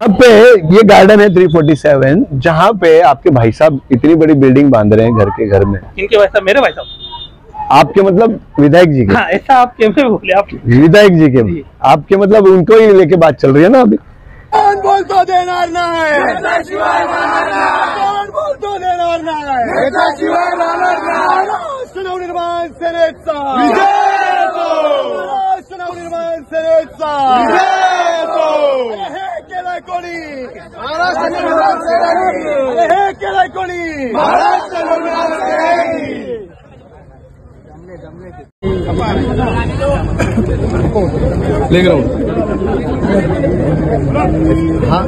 अब पे ये गार्डन है 347, जहाँ पे आपके भाई साहब इतनी बड़ी बिल्डिंग बांध रहे हैं घर के घर में। इनके भाई साहब? मेरे भाई साहब? आपके मतलब विधायक जी के? हाँ, ऐसा आप कैसे बोले? आप विधायक जी के? आपके मतलब उनको ही लेके बात चल रही है ना अभी। बोल तो देणार नाही, बोल तो देणार नाही, नवनिर्माण सेनेचा नवनिर्माण सेनेचा हे केलाय कोणी? हे केलाय कोणी? महाराष्ट्र नवनिर्माण सेनेची। प्लेग्राउंड हा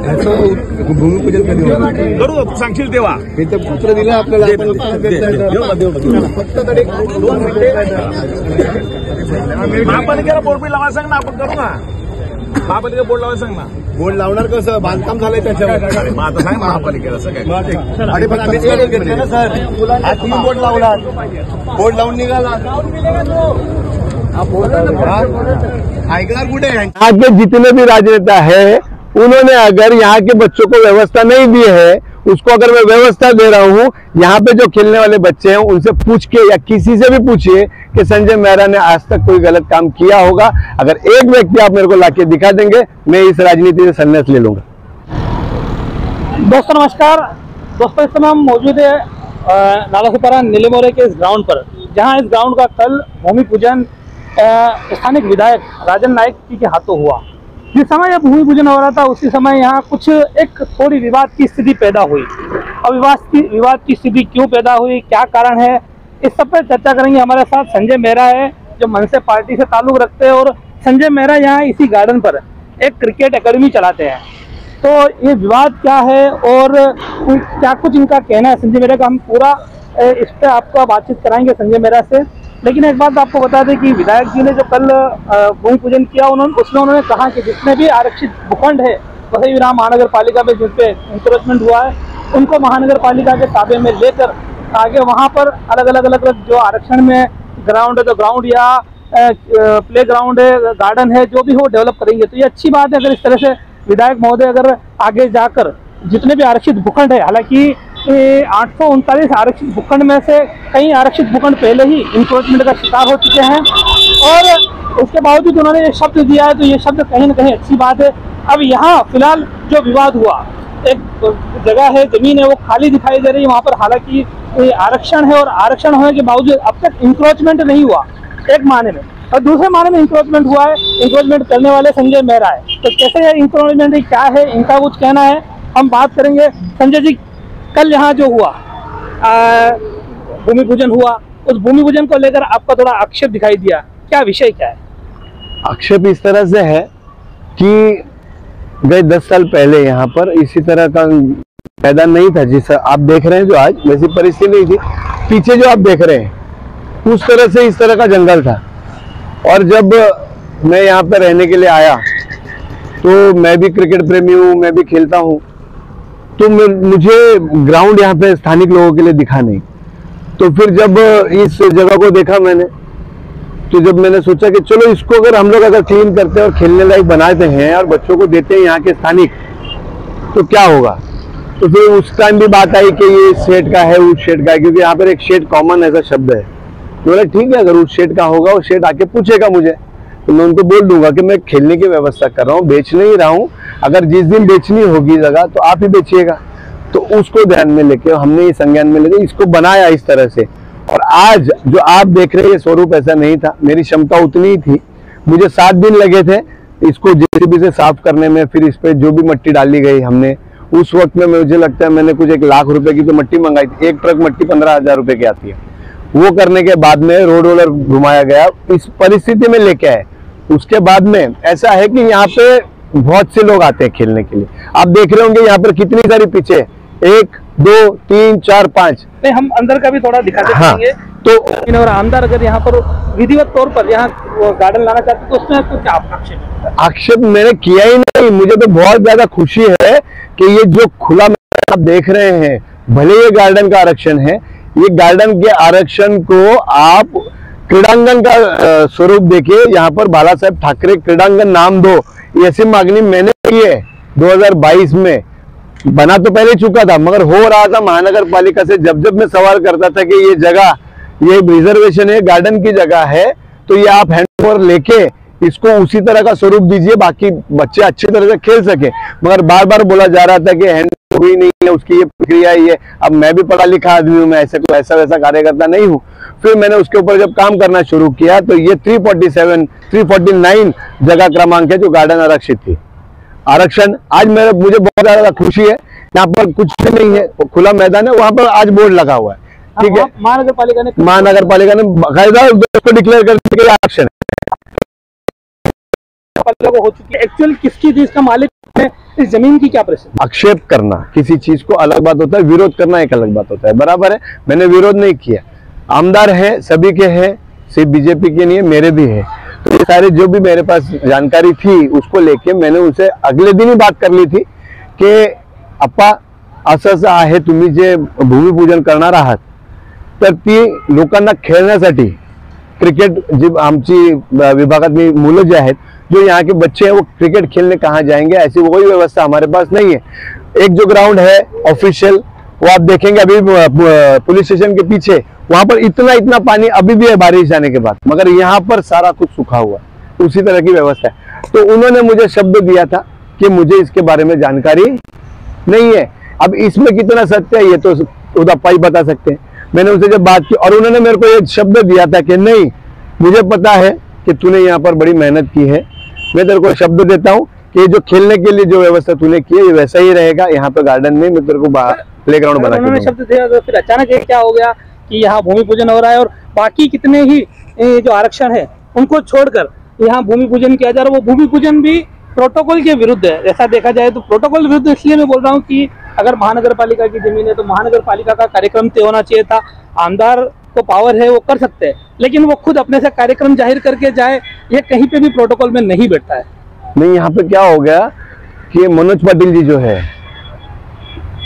भूमिपूजन कधी करू सांगशील तेव्हा? हे तर पत्र दिलं आपल्याला, फक्त तरी 2 मिनिटे महापालिकेला बोर्ड लावायला सांग ना, आपण करू ना। महापालिका बोर्ड लावायला सांग ना। बोर्ड लावणार कसं? बांधकाम झालंय त्याच्यावर। मग आता सांग महापालिकेला सगळं। आणि पण आम्ही घेतलं ना सर, आज तुम्ही बोर्ड लावला, बोर्ड लावून निघाला। ऐकणार कुठे? यहाँ के जितने भी राजनेता है, उन्होंने अगर यहाँ के बच्चों को व्यवस्था नहीं दी है, उसको अगर मैं व्यवस्था दे रहा हूँ, यहाँ पे जो खेलने वाले बच्चे हैं उनसे पूछ के या किसी से भी पूछिए कि संजय मेहरा ने आज तक कोई गलत काम किया होगा। अगर एक व्यक्ति आप मेरे को लाके दिखा देंगे, मैं इस राजनीति से संन्यास ले लूंगा। दोस्तों नमस्कार। दोस्तों इस समय हम मौजूद है नालासोपारा नीलेमोरे के इस ग्राउंड पर, जहाँ इस ग्राउंड का कल भूमि पूजन स्थानिक विधायक राजन नायक जी के हाथों हुआ। जिस समय यह भूमि पूजन हो रहा था उसी समय यहाँ कुछ एक थोड़ी विवाद की स्थिति पैदा हुई। और विवाद की स्थिति क्यों पैदा हुई, क्या कारण है, इस सब पर चर्चा करेंगे। हमारे साथ संजय मेहरा है, जो मनसे पार्टी से ताल्लुक रखते हैं, और संजय मेहरा यहाँ इसी गार्डन पर एक क्रिकेट एकेडमी चलाते हैं। तो ये विवाद क्या है और क्या कुछ इनका कहना है संजय मेहरा का, हम पूरा इस पर आपको बातचीत कराएंगे संजय मेहरा से। लेकिन एक बात आपको बता दें कि विधायक जी ने जो कल भूमि पूजन किया, उसमें उन्होंने कहा कि जितने भी आरक्षित भूखंड है वसई विराम महानगर पालिका में जिसपे इंक्रोचमेंट हुआ है, उनको महानगर पालिका के ताबे में लेकर आगे वहां पर अलग अलग जो आरक्षण में ग्राउंड है तो ग्राउंड या प्ले ग्राउंड है, गार्डन है, जो भी हो डेवलप करेंगे। तो ये अच्छी बात है अगर इस तरह से विधायक महोदय अगर आगे जाकर जितने भी आरक्षित भूखंड है, हालांकि 839 आरक्षित भूखंड में से कई आरक्षित भूखंड पहले ही इंक्रोचमेंट का शिकार हो चुके हैं, और उसके बावजूद उन्होंने ये शब्द दिया है, तो ये शब्द कहीं ना कहीं अच्छी बात है। अब यहाँ फिलहाल जो विवाद हुआ, एक जगह है, जमीन है, वो खाली दिखाई दे रही है वहाँ पर, हालांकि आरक्षण है और आरक्षण होने के बावजूद अब तक इंक्रोचमेंट नहीं हुआ एक माने में, और दूसरे माने में इंक्रोचमेंट हुआ है। इंक्रोचमेंट करने वाले संजय मेहरा है, तो कैसे है इंक्रोचमेंट, क्या है इनका कुछ कहना है, हम बात करेंगे। संजय जी, कल यहाँ जो हुआ भूमि पूजन हुआ, उस भूमि पूजन को लेकर आपका थोड़ा आक्षेप दिखाई दिया, क्या विषय क्या है? आक्षेप इस तरह से है कि गए 10 साल पहले यहाँ पर इसी तरह का मैदान नहीं था जिस आप देख रहे हैं, जो आज वैसी परिस्थिति नहीं थी। पीछे जो आप देख रहे हैं उस तरह से इस तरह का जंगल था। और जब मैं यहाँ पर रहने के लिए आया तो मैं भी क्रिकेट प्रेमी हूँ, मैं भी खेलता हूँ, तो मुझे ग्राउंड यहाँ पे स्थानिक लोगों के लिए दिखा नहीं। तो फिर जब इस जगह को देखा मैंने, तो जब मैंने सोचा कि चलो इसको अगर हम लोग अगर क्लीन करते हैं और खेलने लायक बनाते हैं और बच्चों को देते हैं यहाँ के स्थानिक, तो क्या होगा। तो फिर उस टाइम भी बात आई कि ये शेड का है, उस शेड का है, क्योंकि यहाँ पर एक शेड कॉमन ऐसा शब्द है। तो बोला ठीक है, अगर उस शेड का होगा, वो शेड आके पूछेगा मुझे, तो मैं उनको बोल दूंगा कि मैं खेलने की व्यवस्था कर रहा हूँ, बेच नहीं रहा हूँ। अगर जिस दिन बेचनी होगी जगह तो आप ही बेचिएगा। तो उसको ध्यान में लेके हमने ये संज्ञान में लेके इसको बनाया इस तरह से। और आज जो आप देख रहे हैं स्वरूप ऐसा नहीं था, मेरी क्षमता उतनी ही थी। मुझे 7 दिन लगे थे इसको जेसीबी से साफ करने में। फिर इस पे जो भी मट्टी डाली गई हमने, उस वक्त में मुझे लगता है मैंने कुछ 1 लाख रुपए की तो मट्टी मंगाई थी। एक ट्रक मट्टी 15,000 रुपए की आती है। वो करने के बाद में रोड रोलर घुमाया गया, इस परिस्थिति में लेके आए। उसके बाद में ऐसा है कि यहाँ पे बहुत से लोग आते हैं खेलने के लिए। आप देख रहे होंगे यहाँ पर कितनी सारी पिचे, 1 2 3 4 5। नहीं, हम अंदर का भी थोड़ा दिखा देंगे। हाँ, तो और आमदार अगर यहाँ पर विधिवत तौर पर यहाँ गार्डन लाना चाहते तो उसमें तो क्या आक्षेप है? आक्षेप मैंने किया ही नहीं। मुझे तो बहुत ज्यादा खुशी है कि ये जो खुला आप देख रहे हैं, भले ये गार्डन का आरक्षण है, ये गार्डन के आरक्षण को आप क्रीड़ांगन का स्वरूप देखिए। यहाँ पर बाला साहेब ठाकरे क्रीड़ांगन नाम दो, ऐसी मांगनी मैंने की है। 2022 में बना तो पहले चुका था, मगर हो रहा था महानगर पालिका से। जब जब मैं सवाल करता था कि ये जगह, ये रिजर्वेशन है, गार्डन की जगह है, तो ये आप हैंड ओवर लेके इसको उसी तरह का स्वरूप दीजिए, बाकी बच्चे अच्छी तरह से खेल सके। मगर बार बार बोला जा रहा था कि हैंड हुई नहीं है, उसकी ये प्रक्रिया ही है। अब मैं भी पढ़ा लिखा आदमी हूँ, मैं ऐसा वैसा कार्यकर्ता नहीं हूँ। फिर मैंने उसके ऊपर जब काम करना शुरू किया तो ये 349 जगह क्रमांक है जो गार्डन आरक्षित थी। आरक्षण आज मुझे बहुत ज्यादा खुशी है। यहाँ पर कुछ भी नहीं है, खुला मैदान है, वहां पर आज बोर्ड लगा हुआ है, ठीक है। महानगर पालिका ने बाकायदा उसको डिक्लेयर कर दिया कि आरक्षण हो चुकी है। एक्चुअल किसकी चीज का मालिक है, इस जमीन की क्या प्रश्न? आक्षेप करना किसी चीज को अलग बात होता है, विरोध करना एक अलग बात होता है। बराबर है, मैंने विरोध नहीं किया। आमदार है, सभी के हैं, सिर्फ बीजेपी के नहीं है, मेरे भी है। तो ये सारे जो भी मेरे पास जानकारी थी उसको लेके मैंने उनसे अगले दिन ही बात कर ली थी कि अप्पा असं आहे, तुम्ही जे भूमिपूजन करणार आहात तर ती लोकांना खेळण्यासाठी क्रिकेट जी आमची विभागातली मुलं जे आहेत, जो यहाँ के बच्चे हैं, वो क्रिकेट खेलने कहाँ जाएंगे, ऐसी कोई व्यवस्था हमारे पास नहीं है। एक जो ग्राउंड है ऑफिशियल, वो आप देखेंगे अभी पुलिस स्टेशन के पीछे, वहां पर इतना पानी अभी भी है बारिश आने के बाद, मगर यहाँ पर सारा कुछ सूखा हुआ है, उसी तरह की व्यवस्था है। तो उन्होंने मुझे शब्द दिया था कि मुझे इसके बारे में जानकारी नहीं है। अब इसमें कितना सत्य है ये तो उदप्पा ही बता सकते हैं। मैंने उनसे जब बात की और उन्होंने मेरे को ये शब्द दिया था कि नहीं, मुझे पता है कि तूने यहाँ पर बड़ी मेहनत की है, मैं तेरे को शब्द देता हूँ कि जो खेलने के लिए जो व्यवस्था तूने की है ये वैसा ही रहेगा। यहाँ पे गार्डन में मैं तेरे को प्ले ग्राउंड बना के शब्द दिया, तो फिर अचानक ये क्या हो गया कि यहाँ भूमि पूजन हो रहा है और बाकी कितने ही जो आरक्षण है उनको छोड़कर यहाँ भूमि पूजन किया जा रहा है। वो भूमि पूजन भी प्रोटोकॉल के विरुद्ध है। ऐसा देखा जाए तो प्रोटोकॉल विरुद्ध इसलिए मैं बोल रहा हूँ कि अगर महानगर पालिका की जमीन है तो महानगर पालिका का कार्यक्रम तय होना चाहिए था। आमदार को पावर है, वो कर सकते हैं, लेकिन वो खुद अपने से कार्यक्रम जाहिर करके जाए, ये कहीं पे भी प्रोटोकॉल में नहीं बैठता है। नहीं, यहाँ पे क्या हो गया कि मनोज पाटिल जी जो है,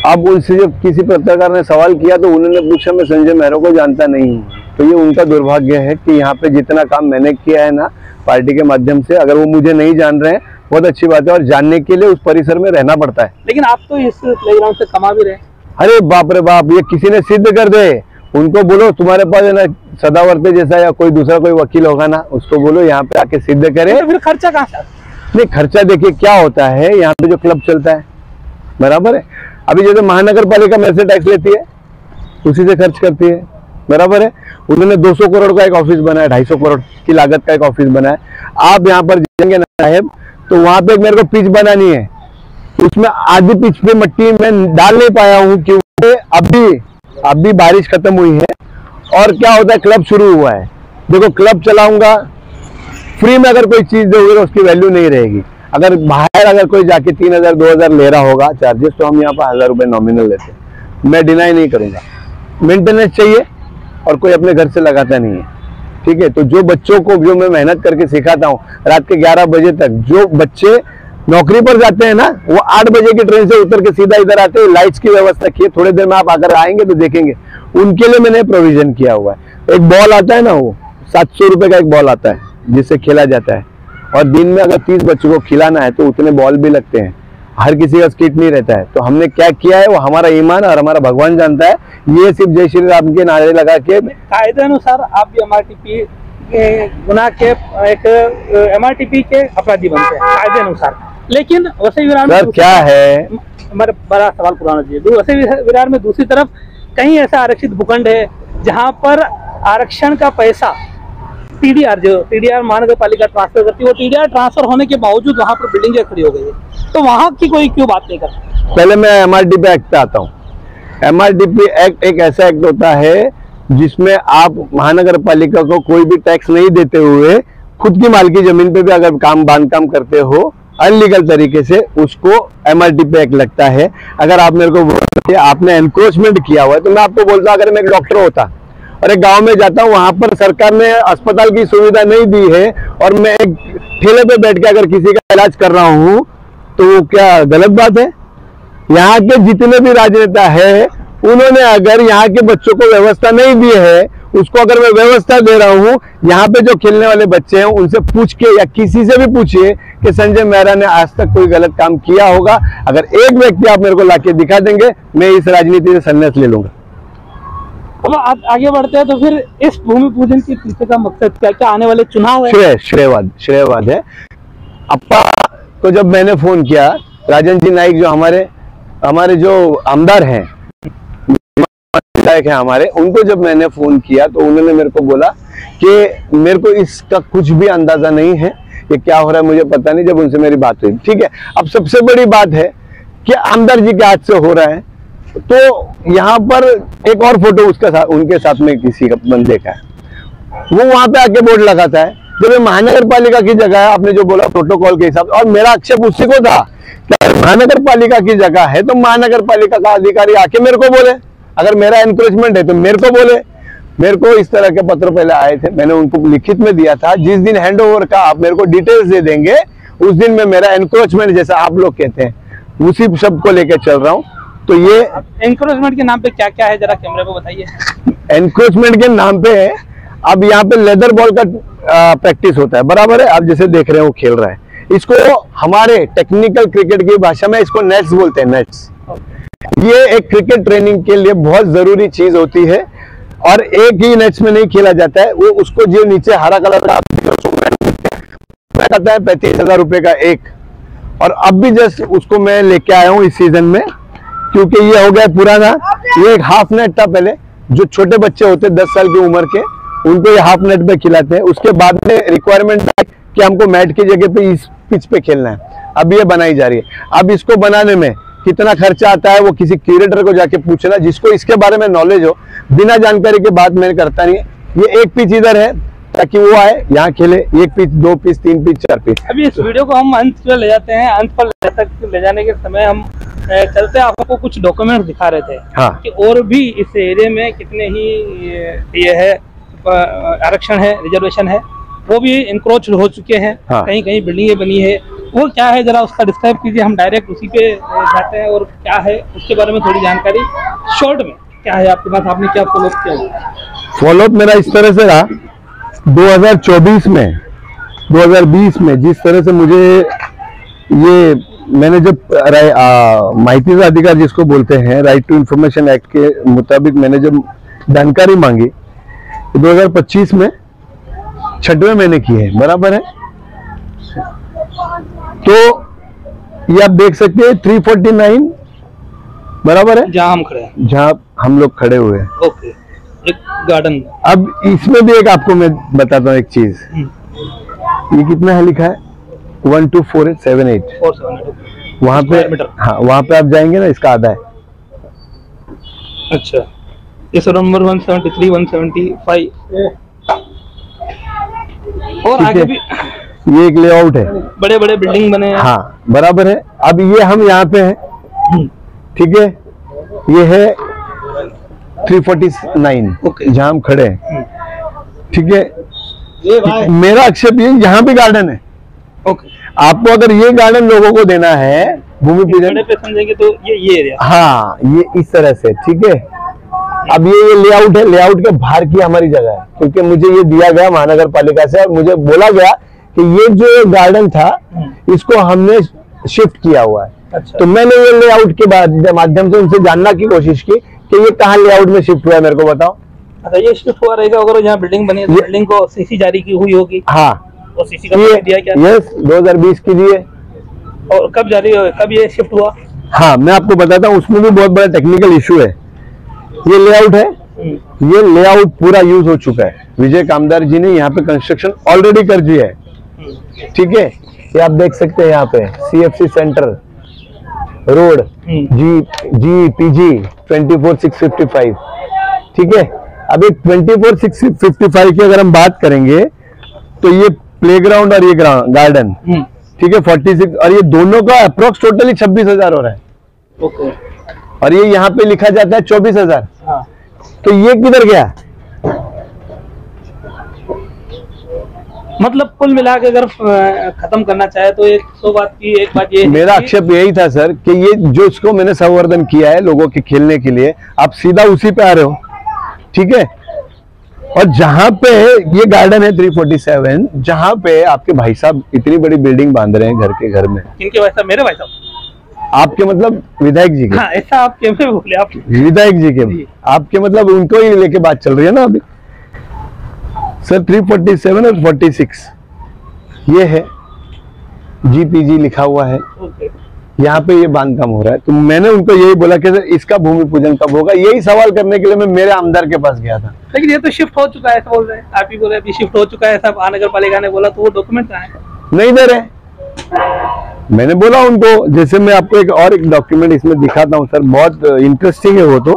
अब उनसे जब किसी पत्रकार ने सवाल किया तो उन्होंने पूछा मैं संजय मेहरा को जानता नहीं हूँ। तो ये उनका दुर्भाग्य है कि यहाँ पे जितना काम मैंने किया है ना पार्टी के माध्यम से, अगर वो मुझे नहीं जान रहे हैं बहुत अच्छी बात है, और जानने के लिए उस परिसर में रहना पड़ता है। लेकिन आप तो इस प्लेग्राउंड से कमा भी रहे। अरे बाप रे बाप, ये किसी ने सिद्ध कर दे। उनको बोलो तुम्हारे पास है ना सदावर्ते जैसा या कोई दूसरा कोई वकील होगा ना, उसको बोलो यहाँ पे आके सिद्ध करे। तो फिर खर्चा कहाँ से? नहीं, खर्चा देखिए क्या होता है, यहाँ पे जो क्लब चलता है, बराबर है। अभी जैसे महानगर पालिका मेरे से टैक्स लेती है, उसी से खर्च करती है, बराबर है। उन्होंने 200 करोड़ का एक ऑफिस बनाया, 250 करोड़ की लागत का एक ऑफिस बनाया। आप यहाँ पर जाएंगे ना साहब, तो वहां पे मेरे को पिच बनानी है, उसमें आधी पिच पे मट्टी मैं डाल नहीं पाया हूँ क्योंकि अभी बारिश खत्म हुई है। और क्या होता है, क्लब शुरू हुआ है। देखो, क्लब चलाऊंगा, फ्री में अगर कोई चीज दोगे तो उसकी वैल्यू नहीं रहेगी। अगर बाहर अगर कोई जाके 3000 2000 ले रहा होगा चार्जेस, तो हम यहाँ पर 1000 रुपए नॉमिनल लेते हैं। मैं डिनाई नहीं करूंगा, मेंटेनेंस चाहिए और कोई अपने घर से लगाता नहीं है, ठीक है। तो जो बच्चों को जो मैं मेहनत करके सिखाता हूँ रात के 11 बजे तक, जो बच्चे नौकरी पर जाते हैं ना, वो 8 बजे की ट्रेन से उतर के सीधा इधर आते हैं। लाइट्स की व्यवस्था की है, थोड़ी देर में आप अगर आएंगे तो देखेंगे, उनके लिए मैंने प्रोविजन किया हुआ है। एक बॉल आता है ना, वो 700 रुपए का एक बॉल आता है जिससे खेला जाता है, और दिन में अगर 30 बच्चों को खिलाना है तो उतने बॉल भी लगते हैं। हर किसी का स्किट नहीं रहता है। तो हमने क्या किया है वो हमारा ईमान और हमारा भगवान जानता है। ये सिर्फ जय श्री राम के नारे लगा के कायदे अनुसार आप भी MRTP गुनाह के एक MRTP के अपराधी बनते हैं कायदे अनुसार। लेकिन वसई विरार में क्या है, हमारे बड़ा सवाल पुराना जी, वसई विरार में दूसरी तरफ कहीं ऐसा आरक्षित भूखंड है जहां पर आरक्षण का पैसा TDR महानगर पालिका ट्रांसफर करती है, वो TDR ट्रांसफर होने के बावजूद वहां पर बिल्डिंगें खड़ी हो गई है, तो वहां की कोई क्यों बात नहीं करता? पहले मैं MRTP एक्ट पे आता हूँ। MRTP एक्ट एक ऐसा एक्ट होता है जिसमें आप महानगर पालिका को कोई भी टैक्स नहीं देते हुए खुद की मालकी जमीन पे भी अगर बांधकाम करते हो अनलीगल तरीके से, उसको MRTP एक्ट लगता है। अगर आप मेरे को आपने एनक्रोचमेंट किया हुआ है, तो मैं आपको बोलता हूँ, अगर मैं एक डॉक्टर होता और एक गांव में जाता हूँ, वहां पर सरकार ने अस्पताल की सुविधा नहीं दी है और मैं एक ठेले पे बैठ के अगर किसी का इलाज कर रहा हूँ, तो वो क्या गलत बात है? यहाँ के जितने भी राजनेता है, उन्होंने अगर यहाँ के बच्चों को व्यवस्था नहीं दी है, उसको अगर मैं व्यवस्था दे रहा हूँ, यहाँ पे जो खेलने वाले बच्चे हैं उनसे पूछ के या किसी से भी पूछिए कि संजय मेहरा ने आज तक कोई गलत काम किया होगा, अगर एक व्यक्ति आप मेरे को लाके दिखा देंगे, मैं इस राजनीति से संन्यास ले लूंगा। अब आगे बढ़ते हैं, तो फिर इस भूमि पूजन के पीछे का मकसद क्या क्या आने वाले चुनाव है? श्रेयवाद है। अप्पा को जब मैंने फोन किया, राजन जी नाइक जो हमारे जो आमदार हैं, विधायक हैं हमारे, उनको जब मैंने फोन किया तो उन्होंने मेरे को बोला कि मेरे को इसका कुछ भी अंदाजा नहीं है, ये क्या हो रहा है मुझे पता नहीं। जब उनसे मेरी बात हुई, ठीक है। अब सबसे बड़ी बात है कि आमदार जी के हाथ से हो रहा है, तो यहाँ पर एक और फोटो उनके साथ में किसी का बंदे का है, वो वहां पे आके बोर्ड लगाता है। जब ये महानगर पालिका की जगह है, आपने जो बोला प्रोटोकॉल के हिसाब से, और मेरा आक्षेप उसी को था कि महानगर पालिका की जगह है तो महानगर पालिका का अधिकारी आके मेरे को बोले, अगर मेरा एनक्रोचमेंट है तो मेरे को बोले। मेरे को इस तरह के पत्र पहले आए थे, मैंने उनको लिखित में दिया था, जिस दिन हैंडओवर का आप मेरे को डिटेल्स दे देंगे उस दिन में मेरा एनक्रोचमेंट, जैसा आप लोग कहते हैं, उसी शब्द को लेकर चल रहा हूँ। तो ये एनक्रोचमेंट के नाम पे क्या क्या है, जरा कैमरे पे बताइए। एनक्रोचमेंट के नाम पे है, अब यहाँ पे लेदर बॉल का प्रैक्टिस होता है, बराबर है। आप जैसे देख रहे हैं वो खेल रहा है, इसको हमारे टेक्निकल क्रिकेट की भाषा में इसको नेट्स बोलते हैं, नेट्स। ये एक क्रिकेट ट्रेनिंग के लिए बहुत जरूरी चीज होती है, और एक ही नेट्स में नहीं खेला जाता है, वो उसको जो नीचे हरा कलर का कहता है 35,000 रुपए का एक। और अब भी जस्ट उसको मैं लेके आया हूँ इस सीजन में, क्योंकि ये हो गया पुराना। ये एक हाफ नेट था पहले, जो छोटे बच्चे होते 10 साल की उम्र के, उनको ये हाफ नेट पे खिलाते हैं। उसके बाद में रिक्वायरमेंट था कि हमको मैट की जगह पे इस पिच पे खेलना है, अब ये बनाई जा रही है। अब इसको बनाने में कितना खर्चा आता है वो किसी क्यूरेटर को जाके पूछना, जिसको इसके बारे में नॉलेज हो। बिना जानकारी के बात मैंने करता नहीं है। ये एक पिच इधर है ताकि वो आए यहाँ खेले, एक पिच, 2 पिच, 3 पिच, 4 पिच। अभी इस वीडियो को हम अंत पर ले जाते हैं। अंत पर ले जाने के समय हम चलते आपको कुछ डॉक्यूमेंट दिखा रहे थे, हाँ, कि और भी इस एरिया में कितने ही ये है आरक्षण है, रिजर्वेशन है, वो भी इंक्रोच हो चुके हैं। हाँ। कहीं कहीं बिल्डिंगें बनी है, वो क्या है जरा उसका डिस्क्राइब कीजिए। हम डायरेक्ट उसी पे जाते हैं, और क्या है उसके बारे में थोड़ी जानकारी शॉर्ट में क्या है आपके पास, आपने क्या फॉलोअप किया? फॉलोअप मेरा इस तरह से रहा, 2024 में 2020 में जिस तरह से मुझे ये मैंने जब माहिती का अधिकार जिसको बोलते हैं, राइट टू इंफॉर्मेशन एक्ट के मुताबिक मैंने जब जानकारी मांगी, 2025 में 6वें महीने की है, बराबर है। तो ये आप देख सकते हैं 349 बराबर है, जहां हम खड़े हैं, जहां हम लोग खड़े हुए हैं। ओके, एक गार्डन। अब इसमें भी एक आपको मैं बताता हूँ एक चीज, ये कितना है लिखा है 124878 वहां पे, हाँ वहां पे आप जाएंगे ना, इसका आधा है। अच्छा, इस नंबर 173 175 और आगे भी ये एक लेआउट है, बड़े बड़े बिल्डिंग बने हैं। हाँ बराबर है। अब ये हम यहाँ पे हैं, ठीक है, ये है 349 ओके, जहाँ हम खड़े हैं, ठीक है। मेरा आक्षेप ये, यहाँ भी गार्डन है, ओके। आपको अगर ये गार्डन लोगों को देना है भूमि पूजन पे समझेंगे तो ये एरिया, हाँ ये इस तरह से, ठीक है। अब ये लेआउट है, लेआउट के बाहर की हमारी जगह है, क्योंकि मुझे ये दिया गया महानगर पालिका से, और मुझे बोला गया कि ये जो गार्डन था इसको हमने शिफ्ट किया हुआ है। अच्छा। तो मैंने ये लेआउट के माध्यम से उनसे जानना की कोशिश की कि ये कहाँ लेआउट में शिफ्ट हुआ है, मेरे को बताओ। अच्छा, ये शिफ्ट हुआ रहेगा अगर यहाँ बिल्डिंग बनी है, तो बिल्डिंग को सीसी जारी की हुई होगी। हाँ, और सीसी का दिया क्या? यस, 2020 की दिए। और कब जारी, कब ये शिफ्ट हुआ? हाँ मैं आपको बताता हूँ, उसमें भी बहुत बड़ा टेक्निकल इशू है। ये लेआउट है, ये लेआउट पूरा यूज हो चुका है, विजय कामदार जी ने यहाँ पे कंस्ट्रक्शन ऑलरेडी कर दिया है, ठीक है। ये आप देख सकते हैं यहाँ पे CFC सेंटर रोड GPG 24655, ठीक है। अब ये 24655 की अगर हम बात करेंगे तो ये प्लेग्राउंड और ये गार्डन, ठीक है, 46, और ये दोनों का अप्रोक्स टोटली 26,000 हो रहा है। ओके। और ये यहाँ पे लिखा जाता है 24,000। हाँ। तो ये किधर गया? मतलब कुल मिला के अगर खत्म करना चाहे तो एक बात ये मेरा आक्षेप यही था सर कि ये जो इसको मैंने संवर्धन किया है लोगों के खेलने के लिए, आप सीधा उसी पे आ रहे हो, ठीक है। और जहां पे ये गार्डन है 347, जहां पे आपके भाई साहब इतनी बड़ी बिल्डिंग बांध रहे हैं घर के घर में। इनके भाई साहब, मेरे भाई साहब, आपके मतलब विधायक जी के? हाँ, ऐसा आप कैसे बोले? आप विधायक जी के, आपके मतलब उनको ही लेके बात चल रही है ना अभी। सर 347 और 46 ये है, GPG लिखा हुआ है, यहाँ पे ये बांधकाम हो रहा है। तो मैंने उनको यही बोला कि इसका भूमि पूजन कब होगा, यही सवाल करने के लिए मैं मेरे आमदार के पास गया था। लेकिन ये तो शिफ्ट हो चुका है, ऐसा बोल रहे हैं आप ही, बोले अभी शिफ्ट हो चुका है सब, नगर पालिका ने बोला, तो वो डॉक्यूमेंट कहाँ है? नहीं दे रहे। मैंने बोला उनको, जैसे मैं आपको एक डॉक्यूमेंट इसमें दिखाता हूँ सर, बहुत इंटरेस्टिंग है वो, तो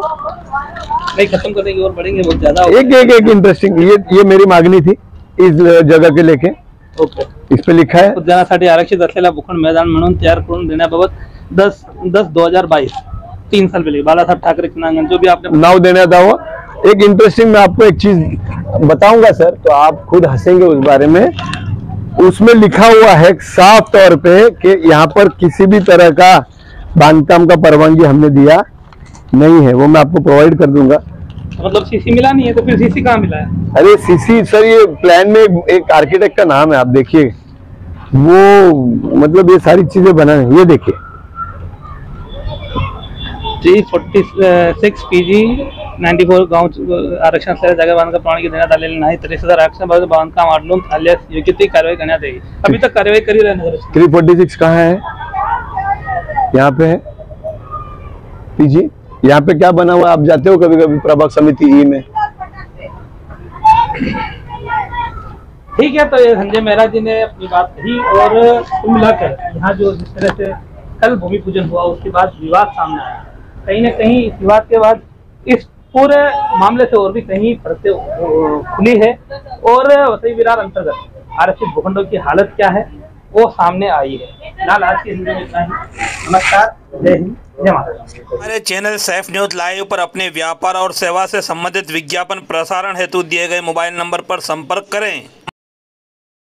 नहीं खत्म करने की और बढ़ेंगे बहुत ज्यादा। एक इंटरेस्टिंग, ये मेरी मांगनी थी इस जगह के लेके। ओके, इस पे लिखा है उद्यानासाठी आरक्षित असलेला भूखंड मैदान म्हणून तयार करून देण्याबाबत 10/10/2022 3 साल पहले बालासाहेब ठाकरे क्रीडांगण, जो भी आपने नाव देण्यात आवा। एक इंटरेस्टिंग, मैं आपको एक चीज बताऊंगा सर, तो आप खुद हंसेंगे उस बारे में। उसमें लिखा हुआ है साफ तौर पे कि यहाँ पर किसी भी तरह का बांधकाम का परवानगी हमने दिया नहीं है, वो मैं आपको प्रोवाइड कर दूंगा। मतलब सीसी मिला नहीं है, तो फिर सीसी कहाँ मिला है? अरे सीसी सर, ये प्लान में एक आर्किटेक्ट का नाम है, आप देखिए, वो मतलब ये सारी चीजें बनाने, ये देखिए 346 PG 94 गाव आरक्षण असलेल्या जागा बांधकाम परवानगी देण्यात आलेली नाही, तरी सदर आरक्षण बांधकाम आढळून आल्यास योग्य ती कारवाई करण्यात येईल। अभी तक कारवाई करी रहे नगर। 346 कहाँ है? यहाँ पे है PG। यहाँ पे क्या बना हुआ, आप जाते हो कभी कभी प्रभाग समिति ई में? ठीक है, तो ये संजय मेहरा जी ने अपनी बात कही, और कुल मिलाकर यहाँ जो जिस तरह से कल भूमि पूजन हुआ, उसके बाद विवाद सामने आया, कहीं न कहीं इस विवाद के बाद इस पूरे मामले से और भी कहीं परतें खुली है, और वसई विरार अंतर्गत आरक्षित भूखंडों की हालत क्या है वो सामने आई है। फिलहाल आज की हिंदी में इतना ही। नमस्कार, जय हिंद, जय महाराष्ट्र। हमारे चैनल सैफ न्यूज लाइव पर अपने व्यापार और सेवा से संबंधित विज्ञापन प्रसारण हेतु दिए गए मोबाइल नंबर पर संपर्क करें।